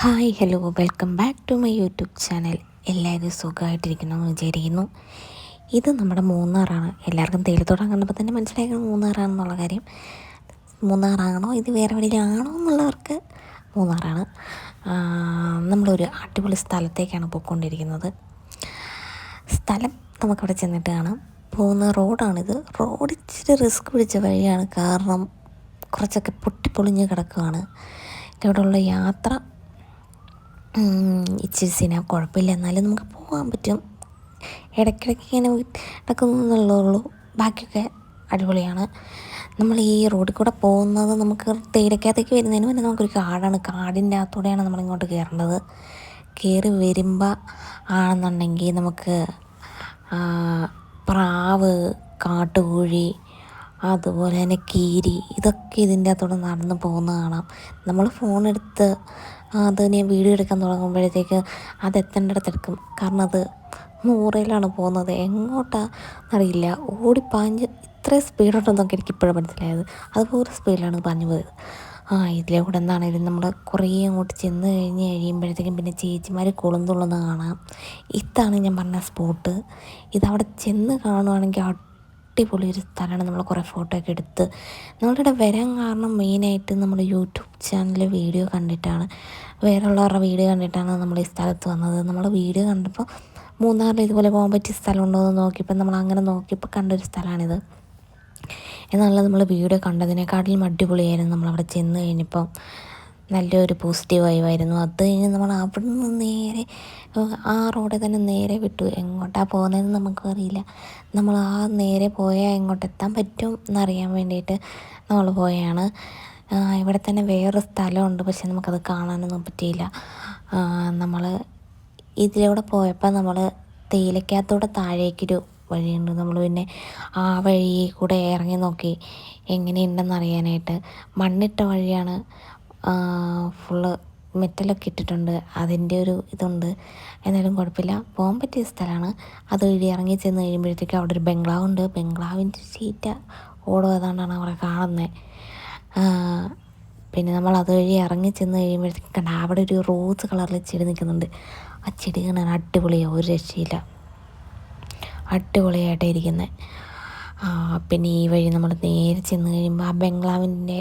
Hi hello welcome back to my YouTube channel. എല്ലാവരും സുഖമായിട്ടിരിക്കണമെന്ന് വിചാരിക്കുന്നു. ഇത് നമ്മുടെ മൂന്നാറാണ്. എല്ലാവർക്കും തേയിലത്തോട്ടം കണ്ടപ്പോൾ തന്നെ മനസ്സിലാക്കണം മൂന്നാറാണെന്നുള്ള കാര്യം. മൂന്നാറാണോ ഇത് വേറെ എവിടെയാണോ എന്നുള്ളവർക്ക് മൂന്നാറാണ്. നമ്മളൊരു അടിപൊളി സ്ഥലത്തേക്കാണ് പോയിക്കൊണ്ടിരിക്കുന്നത്. സ്ഥലം നമുക്കവിടെ ചെന്നിട്ട് കാണാം. പോകുന്ന റോഡാണിത്. റോഡ് ഇച്ചിരി റിസ്ക് പിടിച്ച വഴിയാണ്, കാരണം കുറച്ചൊക്കെ പൊട്ടിപ്പൊളിഞ്ഞ് കിടക്കുകയാണ്. ഇവിടെയുള്ള യാത്ര ഇച്ചിരി കുഴപ്പമില്ല, എന്നാലും നമുക്ക് പോകാൻ പറ്റും. ഇടയ്ക്കിടയ്ക്ക് ഇങ്ങനെ നടക്കുന്നുള്ളൂ, ബാക്കിയൊക്കെ അടിപൊളിയാണ്. നമ്മൾ ഈ റോഡിൽ കൂടെ പോകുന്നത് നമുക്ക് തേയിലക്കകത്തേക്ക് വരുന്നതിന് മുന്നേ നമുക്കൊരു കാടാണ്. കാടിൻ്റെ അകത്തൂടെയാണ് നമ്മളിങ്ങോട്ട് കയറേണ്ടത്. കയറി വരുമ്പോൾ ആണെന്നുണ്ടെങ്കിൽ നമുക്ക് പ്രാവ്, കാട്ടുകോഴി, അതുപോലെ തന്നെ കീരി, ഇതൊക്കെ ഇതിൻ്റെ അകത്തൂടെ നടന്ന് പോകുന്നത് കാണാം. നമ്മൾ ഫോണെടുത്ത് അതിനെ വീഡിയോ എടുക്കാൻ തുടങ്ങുമ്പോഴത്തേക്ക് അത് എത്തേണ്ടടുത്തെടുക്കും, കാരണം അത് 100-ലാണ് പോകുന്നത്. എങ്ങോട്ടാണെന്നറിയില്ല, ഓടിപ്പാഞ്ഞ് ഇത്രയും സ്പീഡുണ്ടെന്നൊക്കെ എനിക്കിപ്പോഴും മനസ്സിലായത്. അതുപോലെ സ്പീഡിലാണ് പാഞ്ഞു പോയത്. ഇതിലെ കൂടെ എന്താണെങ്കിലും നമ്മൾ കുറേ അങ്ങോട്ട് ചെന്ന് കഴിയുമ്പോഴത്തേക്കും പിന്നെ ചേച്ചിമാർ കൊളുന്തുള്ളത് കാണാം. ഇതാണ് ഞാൻ പറഞ്ഞ സ്പോട്ട്. ഇതവിടെ ചെന്ന് കാണുവാണെങ്കിൽ അടിപൊളി ഒരു സ്ഥലമാണ്. നമ്മൾ കുറേ ഫോട്ടോ ഒക്കെ എടുത്ത് നമ്മളിവിടെ വരാൻ കാരണം മെയിനായിട്ട് നമ്മൾ യൂട്യൂബ് ചാനലിൽ വീഡിയോ കണ്ടിട്ടാണ്, വേറെയുള്ളവരുടെ വീഡിയോ കണ്ടിട്ടാണ് നമ്മൾ ഈ സ്ഥലത്ത് വന്നത്. നമ്മൾ വീഡിയോ കണ്ടപ്പോൾ മൂന്നാറിൽ ഇതുപോലെ പോകാൻ പറ്റിയ സ്ഥലമുണ്ടോ എന്ന് നോക്കിയപ്പോൾ നമ്മൾ അങ്ങനെ നോക്കിയപ്പോൾ കണ്ടൊരു സ്ഥലമാണിത്. എന്നാൽ നമ്മൾ വീഡിയോ കണ്ടതിനെക്കാട്ടിലും അടിപൊളിയായിരുന്നു. നമ്മളവിടെ ചെന്ന് കഴിഞ്ഞപ്പം നല്ലൊരു പോസിറ്റീവ് വൈബായിരുന്നു. അത് കഴിഞ്ഞ് നമ്മൾ അവിടെ നിന്ന് നേരെ ആ റോഡിൽ തന്നെ നേരെ വിട്ടു. എങ്ങോട്ടാണ് പോകുന്നതെന്ന് നമുക്കറിയില്ല. നമ്മൾ നേരെ പോയാൽ എങ്ങോട്ട് എത്താൻ പറ്റും എന്നറിയാൻ വേണ്ടിയിട്ട് നമ്മൾ പോയാണ്. ഇവിടെ തന്നെ വേറൊരു സ്ഥലമുണ്ട്, പക്ഷെ നമുക്കത് കാണാനൊന്നും പറ്റിയില്ല. നമ്മൾ ഇതിലൂടെ പോയപ്പോൾ നമ്മൾ തേയിലക്കകത്തൂടെ താഴേക്കൊരു വഴിയുണ്ട്. നമ്മൾ പിന്നെ ആ വഴി കൂടെ ഇറങ്ങി നോക്കി എങ്ങനെയുണ്ടെന്ന് അറിയാനായിട്ട്. മണ്ണിട്ട വഴിയാണ്, ഫുള്ള് മെറ്റലൊക്കെ ഇട്ടിട്ടുണ്ട്, അതിൻ്റെ ഒരു ഇതുണ്ട്. എന്നാലും കുഴപ്പമില്ല, പോകാൻ പറ്റിയ സ്ഥലമാണ്. അത് വഴി ഇറങ്ങി ചെന്ന് കഴിയുമ്പോഴത്തേക്കും അവിടെ ഒരു ബംഗ്ലാവുണ്ട്. ബംഗ്ലാവിൻ്റെ ഷീറ്റ ഓടോ ഏതാണ്ടാണ് അവിടെ കാണുന്നത്. പിന്നെ നമ്മൾ അതുവഴി ഇറങ്ങി ചെന്ന് കഴിയുമ്പോഴത്തേക്കും കണ്ട അവിടെ ഒരു റോസ് കളറിൽ ചെടി നിൽക്കുന്നുണ്ട്. ആ ചെടി കാണാൻ അടിപൊളിയാണ്, ഒരു രക്ഷയില്ല, അടിപൊളിയായിട്ടാണ് ഇരിക്കുന്നത്. പിന്നെ ഈ വഴി നമ്മൾ നേരെ ചെന്ന് കഴിയുമ്പോൾ ആ ബംഗ്ലാവിൻ്റെ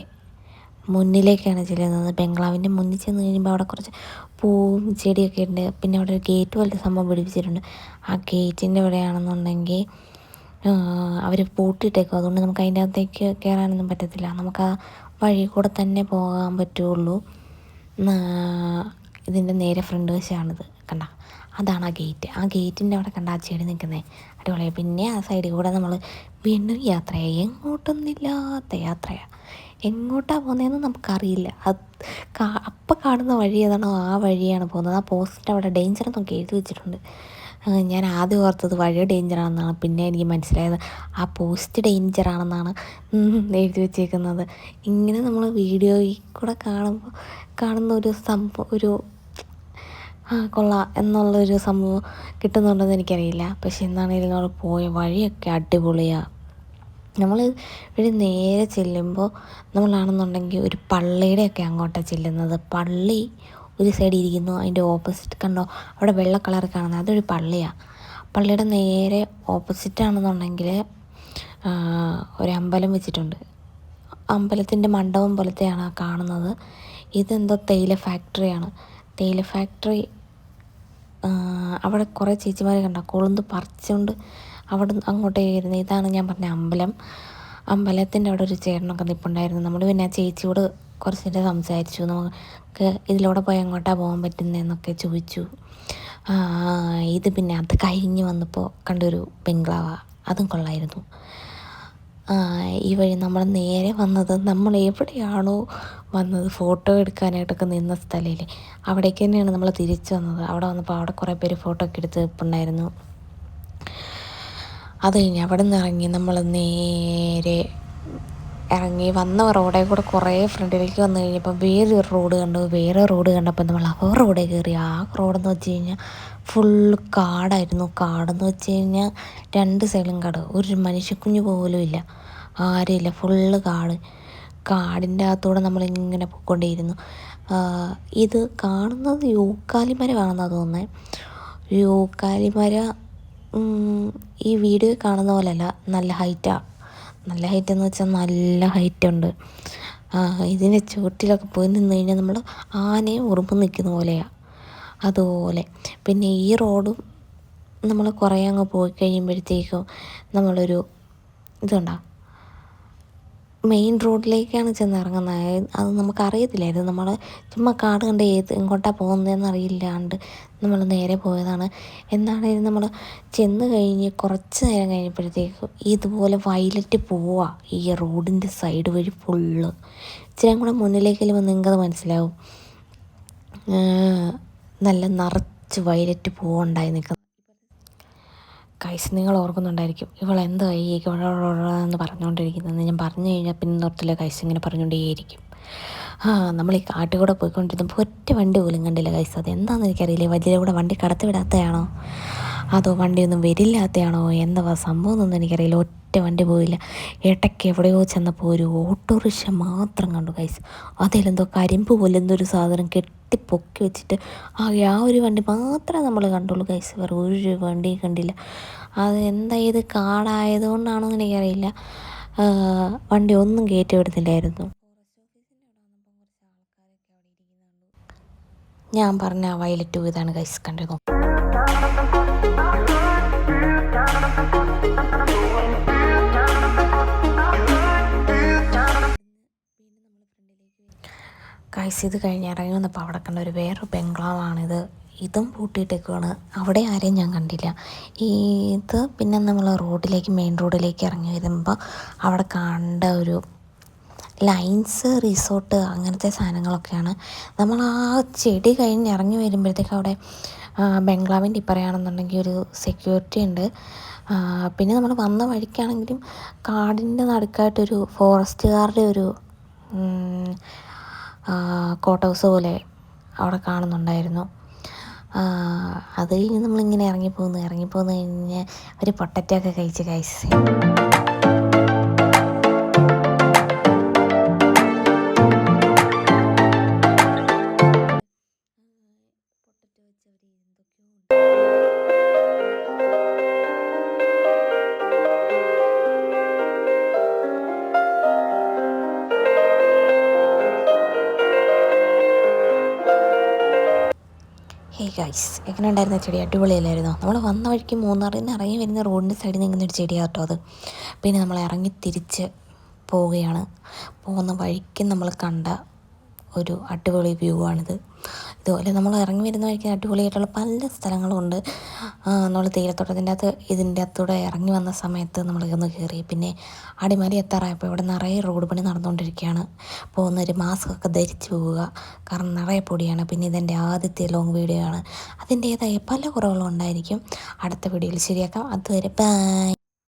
മുന്നിലേക്കാണ് ചെല്ലുന്നത്. ബംഗ്ലാവിൻ്റെ മുന്നിൽ ചെന്ന് കഴിയുമ്പോൾ അവിടെ കുറച്ച് പൂവും ചെടിയൊക്കെ ഉണ്ട്. പിന്നെ അവിടെ ഒരു ഗേറ്റ് പോലത്തെ സംഭവം പിടിപ്പിച്ചിട്ടുണ്ട്. ആ ഗേറ്റിൻ്റെ ഇവിടെയാണെന്നുണ്ടെങ്കിൽ അവർ പൂട്ടിയിട്ടേക്കും, അതുകൊണ്ട് നമുക്ക് അതിൻ്റെ അകത്തേക്ക് കയറാനൊന്നും പറ്റത്തില്ല. നമുക്ക് ആ വഴി കൂടെ തന്നെ പോകാൻ പറ്റുള്ളൂ. ഇതിൻ്റെ നേരെ ഫ്രണ്ട് വശമാണിത്, കണ്ട അതാണ് ആ ഗേറ്റ്. ആ ഗേറ്റിൻ്റെ അവിടെ കണ്ട ആ ചെടി നിൽക്കുന്നത് അടിപൊളിയായി. പിന്നെ ആ സൈഡിൽ കൂടെ നമ്മൾ വീണ്ടും യാത്രയായി, എങ്ങോട്ടൊന്നുമില്ലാത്ത യാത്രയാണ്. എങ്ങോട്ടാണ് പോകുന്നതെന്ന് നമുക്കറിയില്ല. അപ്പം കാണുന്ന വഴി ഏതാണോ ആ വഴിയാണ് പോകുന്നത്. ആ പോസ്റ്റ് അവിടെ ഡേഞ്ചർ എന്നൊക്കെ എഴുതി വെച്ചിട്ടുണ്ട്. ഞാൻ ആദ്യം ഓർത്തത് വഴി ഡേഞ്ചറാണെന്നാണ്, പിന്നെ എനിക്ക് മനസ്സിലായത് ആ പോസ്റ്റ് ഡേഞ്ചറാണെന്നാണ് എഴുതി വെച്ചേക്കുന്നത്. ഇങ്ങനെ നമ്മൾ വീഡിയോയിൽ കൂടെ കാണുന്ന ഒരു സംഭവം, ഒരു കൊള്ളാം എന്നുള്ളൊരു സംഭവം കിട്ടുന്നുണ്ടെന്ന് എനിക്കറിയില്ല. പക്ഷെ എന്താണെങ്കിലും നമ്മൾ പോയ വഴിയൊക്കെ അടിപൊളിയാണ്. നമ്മൾ ഇവിടെ നേരെ ചെല്ലുമ്പോൾ നമ്മളാണെന്നുണ്ടെങ്കിൽ ഒരു പള്ളിയുടെയൊക്കെ അങ്ങോട്ടാണ് ചെല്ലുന്നത്. പള്ളി ഒരു സൈഡിൽ ഇരിക്കുന്നു, അതിൻ്റെ ഓപ്പോസിറ്റ് കണ്ടോ അവിടെ വെള്ള കളർ കാണുന്നത്, അതൊരു പള്ളിയാണ്. പള്ളിയുടെ നേരെ ഓപ്പോസിറ്റാണെന്നുണ്ടെങ്കിൽ ഒരു അമ്പലം വെച്ചിട്ടുണ്ട്. അമ്പലത്തിൻ്റെ മണ്ഡപം പോലത്തെയാണ് കാണുന്നത്. ഇതെന്തോ തേയില ഫാക്ടറിയാണ്. തേയില ഫാക്ടറി അവിടെ കുറേ ചേച്ചിമാരെ കണ്ട കൊളുന്ത് പറിച്ചുകൊണ്ട് അവിടെ അങ്ങോട്ടേ വരുന്നത്. ഇതാണ് ഞാൻ പറഞ്ഞ അമ്പലം. അമ്പലത്തിൻ്റെ അവിടെ ഒരു ചേട്ടനൊക്കെ നിൽപ്പുണ്ടായിരുന്നു. നമ്മൾ പിന്നെ ആ ചേച്ചിയോട് കുറച്ച് നേരം സംസാരിച്ചു. നമുക്ക് ഇതിലൂടെ പോയി എങ്ങോട്ടാണ് പോകാൻ പറ്റുന്നതെന്നൊക്കെ ചോദിച്ചു. ഇത് പിന്നെ അത് കഴിഞ്ഞ് വന്നപ്പോൾ കണ്ടൊരു ബംഗ്ലാവാണ്, അതും കൊള്ളായിരുന്നു. ഈ വഴി നമ്മൾ നേരെ വന്നത്, നമ്മൾ എവിടെയാണോ വന്നത് ഫോട്ടോ എടുക്കാനായിട്ടൊക്കെ നിന്ന സ്ഥലമില്ലേ, അവിടേക്ക് തന്നെയാണ് നമ്മൾ തിരിച്ചു വന്നത്. അവിടെ വന്നപ്പോൾ അവിടെ കുറേ പേര് ഫോട്ടോ ഒക്കെ എടുത്ത് നിൽപ്പുണ്ടായിരുന്നു. അത് കഴിഞ്ഞ് അവിടെ നിന്ന് ഇറങ്ങി നമ്മൾ നേരെ ഇറങ്ങി വന്ന റോഡിൽ കൂടെ കുറേ ഫ്രണ്ടിലേക്ക് വന്നു കഴിഞ്ഞപ്പോൾ വേറൊരു റോഡ് കണ്ടു. വേറെ റോഡ് കണ്ടപ്പോൾ നമ്മൾ ആ റോഡിൽ കയറി. ആ റോഡെന്ന് വെച്ച് കഴിഞ്ഞാൽ ഫുള്ള് കാടായിരുന്നു. കാടെന്ന് വെച്ച് കഴിഞ്ഞാൽ 2 സൈഡിലും കാട്, ഒരു മനുഷ്യക്കുഞ്ഞ് പോലും ഇല്ല, ആരുമില്ല, ഫുള്ള് കാട്. കാടിൻ്റെ അകത്തൂടെ നമ്മളിങ്ങനെ പോയിക്കൊണ്ടേയിരുന്നു. ഇത് കാണുന്നത് യൂക്കാലിമരമാണെന്നാണ് തോന്നുന്നത്. യൂക്കാലിമര ഈ വീഡിയോ കാണുന്ന പോലെയല്ല, നല്ല ഹൈറ്റാണ്. നല്ല ഹൈറ്റ് എന്ന് വെച്ചാൽ നല്ല ഹൈറ്റുണ്ട്. ഇതിൻ്റെ ചുവട്ടിലൊക്കെ പോയി നിന്ന് കഴിഞ്ഞാൽ നമ്മൾ ആനയെ ഉറുമ്പ് നിൽക്കുന്ന പോലെയാണ് അതുപോലെ. പിന്നെ ഈ റോഡും നമ്മൾ കുറേ അങ്ങ് പോയി കഴിയുമ്പോഴത്തേക്കും നമ്മളൊരു ഇതുണ്ടാകും, മെയിൻ റോഡിലേക്കാണ് ചെന്നിറങ്ങുന്നത്. അത് നമുക്കറിയത്തില്ലായിരുന്നു. നമ്മൾ ചുമ്മാ കാട് കണ്ട് എങ്ങോട്ടാണ് പോകുന്നതെന്ന് അറിയില്ലാണ്ട് നമ്മൾ നേരെ പോയതാണ്. എന്താണെങ്കിലും നമ്മൾ ചെന്ന് കഴിഞ്ഞ് കുറച്ച് നേരം കഴിഞ്ഞപ്പോഴത്തേക്കും ഇതുപോലെ വയലറ്റ് പോവാ ഈ റോഡിൻ്റെ സൈഡ് വഴി ഫുള്ള്. ഇച്ചിരി കൂടെ മുന്നിലേക്ക് ചെല്ലുമ്പോൾ നിങ്ങൾക്കത് മനസ്സിലാവും. നല്ല നിറച്ച് വയലറ്റ് പൂവുണ്ടായി നിൽക്കുന്നത്. കൈസ്, നിങ്ങൾ ഓർക്കുന്നുണ്ടായിരിക്കും ഇവളെന്തോ ഈ എന്ന് പറഞ്ഞുകൊണ്ടിരിക്കുന്നത്. ഞാൻ പറഞ്ഞു കഴിഞ്ഞാൽ പിന്നെ നിർത്തില്ല, കൈസ് ഇങ്ങനെ പറഞ്ഞുകൊണ്ടേയിരിക്കും. നമ്മൾ ഈ കാട്ടിൽ പോയിക്കൊണ്ടിരുന്നപ്പോൾ ഒറ്റ വണ്ടി പോലും കണ്ടില്ല കൈസ്. അതെന്താണെന്ന് എനിക്കറിയില്ല. വലിയ കൂടെ വണ്ടി കടത്തി വിടാത്തതാണോ അതോ വണ്ടിയൊന്നും വരില്ലാത്തതാണോ എന്താ സംഭവം എന്നൊന്നും എനിക്കറിയില്ല. ഒറ്റ വണ്ടി പോയില്ല. ഇടയ്ക്ക് എവിടെയോ ചെന്നപ്പോൾ ഒരു ഓട്ടോറിക്ഷ മാത്രം കണ്ടു കൈസ്. അതിലെന്തോ കരിമ്പ് പോലെ എന്തൊരു സാധനം കെട്ടിപ്പൊക്കി വെച്ചിട്ട് ആ ഒരു വണ്ടി മാത്രമേ നമ്മൾ കണ്ടുള്ളൂ കൈസ്. വേറെ ഒരു വണ്ടിയും കണ്ടില്ല. അത് എന്താ ഇത് കാടായതുകൊണ്ടാണോ എന്ന് എനിക്കറിയില്ല, വണ്ടി ഒന്നും കയറ്റി വിടുന്നില്ലായിരുന്നു. ഞാൻ പറഞ്ഞ വയലറ്റ് ഇതാണ് ഗൈസ്, കണ്ടു. ഗൈസ്, ഇത് കഴിഞ്ഞ് ഇറങ്ങി വന്നപ്പോൾ അവിടെ കണ്ട ഒരു വേറൊരു ബംഗ്ലാവാണിത്. ഇതും പൂട്ടിയിട്ടേക്കുവാണ്. അവിടെ ആരെയും ഞാൻ കണ്ടില്ല. ഇത് പിന്നെ നമ്മൾ മെയിൻ റോഡിലേക്ക് ഇറങ്ങി വരുമ്പോൾ അവിടെ കണ്ട ഒരു ലൈൻസ് റിസോർട്ട് അങ്ങനത്തെ സാധനങ്ങളൊക്കെയാണ്. നമ്മൾ ആ ചെടി കഴിഞ്ഞ് ഇറങ്ങി വരുമ്പോഴത്തേക്ക് അവിടെ ബംഗ്ലാവിൻ്റെ ഇപ്പറയാണെന്നുണ്ടെങ്കിൽ ഒരു സെക്യൂരിറ്റി ഉണ്ട്. പിന്നെ നമ്മൾ വന്ന വഴിക്കാണെങ്കിലും കാടിൻ്റെ നടുക്കായിട്ടൊരു ഫോറസ്റ്റുകാരുടെ ഒരു കോട്ട് ഹൗസ് പോലെ അവിടെ കാണുന്നുണ്ടായിരുന്നു. അത് കഴിഞ്ഞ് നമ്മളിങ്ങനെ ഇറങ്ങിപ്പോന്ന് കഴിഞ്ഞ് ഒരു പൊട്ടറ്റൊക്കെ കഴിച്ച് ഗൈസ്. ഹേ ഗൈസ്, എങ്ങനെ ഉണ്ടായിരുന്ന ചെടി? അടിപൊളിയല്ലായിരുന്നോ? നമ്മൾ വന്ന വഴിക്ക് മൂന്നാറിൽ നിന്ന് ഇറങ്ങി വരുന്ന റോഡിൻ്റെ സൈഡിൽ നിൽക്കുന്നൊരു ചെടിയാണ് കേട്ടോ അത്. പിന്നെ നമ്മൾ ഇറങ്ങി തിരിച്ച് പോവുകയാണ്. പോകുന്ന വഴിക്ക് നമ്മൾ കണ്ട ഒരു അടിപൊളി വ്യൂ ആണിത്. ഇതുപോലെ നമ്മൾ ഇറങ്ങി വരുന്ന വഴിക്ക് അടിപൊളിയായിട്ടുള്ള പല സ്ഥലങ്ങളും ഉണ്ട്. നമ്മൾ തേയിലത്തോട്ടത്തിൻ്റെ ഇതിൻ്റെ അകത്തൂടെ ഇറങ്ങി വന്ന സമയത്ത് നമ്മളിതൊന്ന് കയറി. പിന്നെ അടിമാലി എത്താറായപ്പോൾ ഇവിടെ നിറയെ റോഡ് പണി നടന്നുകൊണ്ടിരിക്കുകയാണ്. പോകുന്നൊരു മാസ്കൊക്കെ ധരിച്ച് പോവുക, കാരണം നിറയെ പൊടിയാണ്. പിന്നെ ഇതെൻ്റെ ആദ്യത്തെ ലോങ് വീഡിയോ ആണ്. അതിൻ്റേതായ പല കുറവുകളും ഉണ്ടായിരിക്കും. അടുത്ത വീഡിയോയിൽ ശരിയാക്കാം. അതുവരെ ബൈ.